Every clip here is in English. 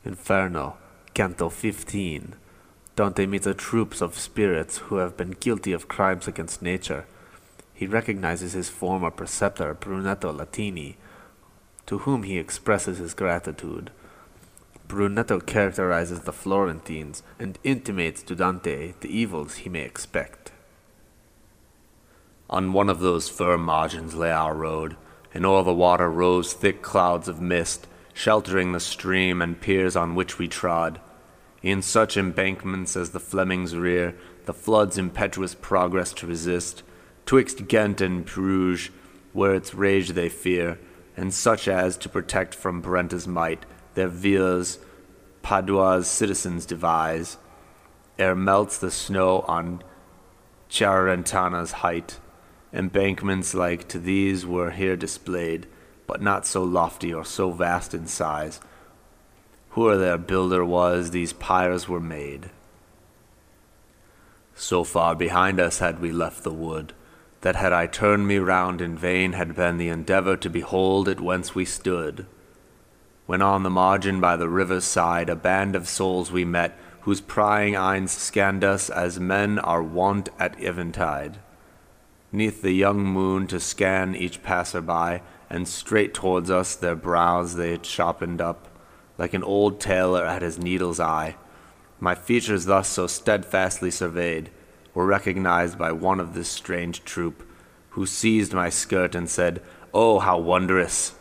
Inferno, Canto 15. Dante meets a troop of spirits who have been guilty of crimes against nature. He recognizes his former preceptor, Brunetto Latini, to whom he expresses his gratitude. Brunetto characterizes the Florentines and intimates to Dante the evils he may expect. On one of those firm margins lay our road, and o'er the water rose thick clouds of mist, sheltering the stream and piers on which we trod. In such embankments as the Flemings rear, the flood's impetuous progress to resist, twixt Ghent and Bruges, where its rage they fear, and such as to protect from Brenta's might, their villas Padua's citizens devise, ere melts the snow on Chiarentana's height. Embankments like to these were here displayed, but not so lofty or so vast in size. Whoe'er their builder was, these piers were made. So far behind us had we left the wood, that had I turned me round in vain had been the endeavor to behold it whence we stood. When on the margin by the river's side a band of souls we met, whose prying eyes scanned us as men are wont at eventide, 'neath the young moon to scan each passer-by, and straight towards us their brows they had sharpened up, like an old tailor at his needle's eye. My features thus so steadfastly surveyed were recognized by one of this strange troop, who seized my skirt and said, "Oh, how wondrous!"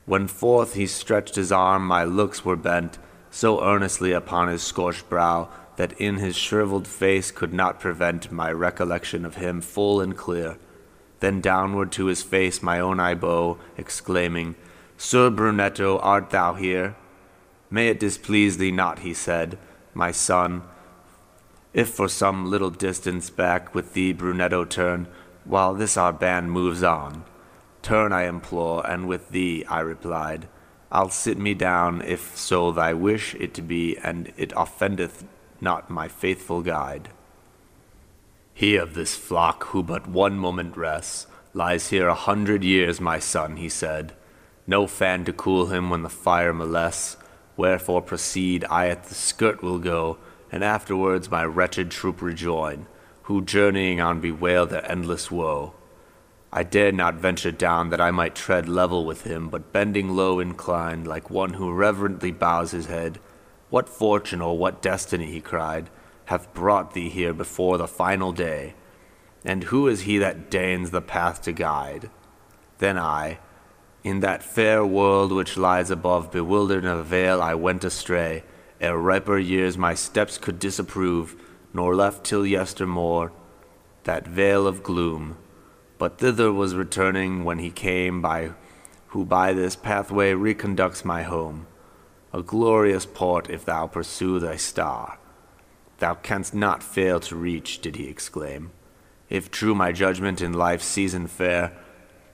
When forth he stretched his arm, my looks were bent so earnestly upon his scorched brow, that in his shriveled face could not prevent my recollection of him full and clear. Then downward to his face my own I bow, exclaiming, "Sir Brunetto, art thou here?" "May it displease thee not," he said, "my son, if for some little distance back with thee Brunetto turn, while this our band moves on. Turn, I implore, and with thee," I replied. "I'll sit me down, if so thy wish it to be, and it offendeth not my faithful guide." "He of this flock, who but one moment rests, lies here 100 years, my son," he said. "No fan to cool him when the fire molests. Wherefore proceed, I at the skirt will go, and afterwards my wretched troop rejoin, who journeying on bewail their endless woe." I dared not venture down that I might tread level with him, but bending low inclined, like one who reverently bows his head, "What fortune or what destiny," he cried, "hath brought thee here before the final day? And who is he that deigns the path to guide?" Then I, "In that fair world which lies above, bewildered in a veil I went astray, ere riper years my steps could disapprove, nor left till yestermore that veil of gloom. But thither was returning when he came by who by this pathway reconducts my home. A glorious port if thou pursue thy star. Thou canst not fail to reach," did he exclaim, "if true my judgment in life's season fair,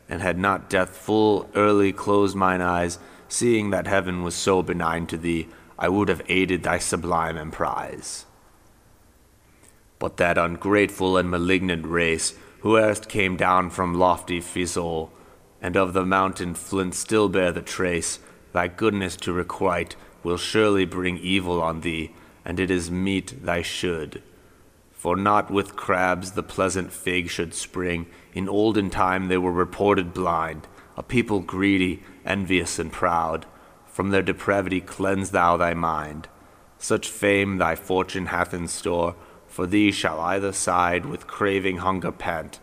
and had not death full early closed mine eyes, seeing that heaven was so benign to thee, I would have aided thy sublime emprise. But that ungrateful and malignant race, who erst came down from lofty Fiesole, and of the mountain flint still bear the trace, thy goodness to requite will surely bring evil on thee, and it is meet thy should. For not with crabs the pleasant fig should spring. In olden time they were reported blind, a people greedy, envious, and proud. From their depravity cleanse thou thy mind. Such fame thy fortune hath in store, for thee shall either side with craving hunger pant.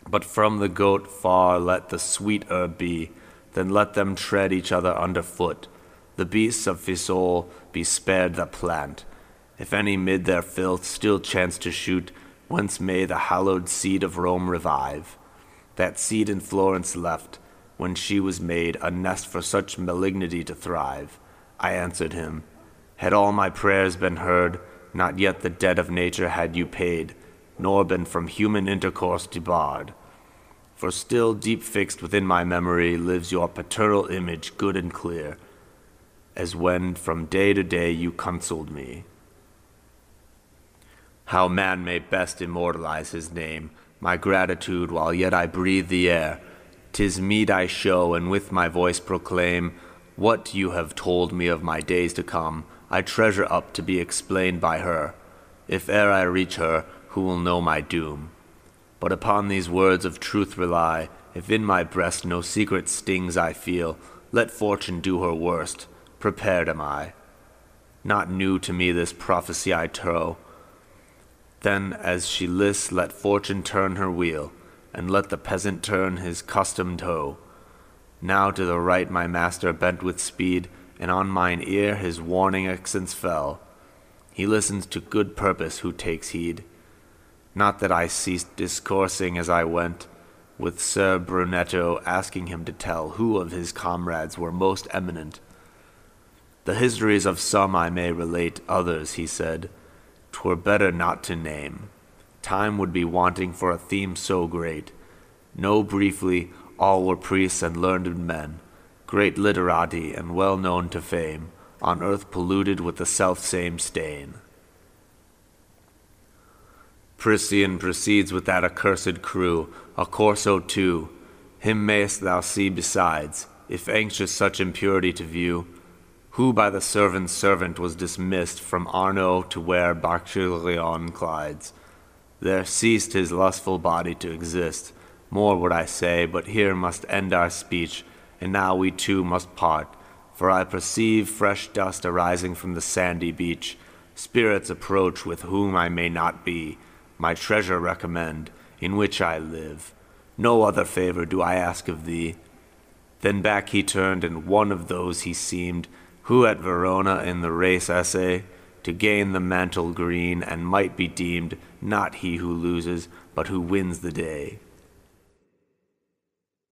But from the goat far let the sweet herb be, then let them tread each other under foot. The beasts of Fiesole be spared the plant. If any mid their filth still chance to shoot, whence may the hallowed seed of Rome revive? That seed in Florence left, when she was made a nest for such malignity to thrive. I answered him, "Had all my prayers been heard, not yet the debt of nature had you paid, nor been from human intercourse debarred. For still deep fixed within my memory lives your paternal image good and clear, as when from day to day you consoled me." How man may best immortalize his name, my gratitude while yet I breathe the air, 'tis meet I show and with my voice proclaim, What you have told me of my days to come, I treasure up to be explained by her, if e'er I reach her, who will know my doom. But upon these words of truth rely, if in my breast no secret stings I feel, let fortune do her worst, prepared am I. Not new to me this prophecy I trow. Then as she lists, let fortune turn her wheel, and let the peasant turn his customed hoe. Now to the right my master bent with speed, and on mine ear his warning accents fell. He listens to good purpose who takes heed. Not that I ceased discoursing as I went, with Sir Brunetto asking him to tell who of his comrades were most eminent. The histories of some I may relate, others, he said, 'twere better not to name. Time would be wanting for a theme so great. Know briefly, all were priests and learned men, great literati and well known to fame, on earth polluted with the self-same stain. Priscian proceeds with that accursed crew, a Corso too. Him mayst thou see besides, if anxious such impurity to view, who by the servant's servant was dismissed from Arno to where Barchilion glides. There ceased his lustful body to exist. More would I say, but here must end our speech, and now we two must part, for I perceive fresh dust arising from the sandy beach. Spirits approach with whom I may not be, my treasure recommend, in which I live. No other favor do I ask of thee. Then back he turned, and one of those he seemed, who at Verona in the race essay, to gain the mantle green, and might be deemed not he who loses, but who wins the day.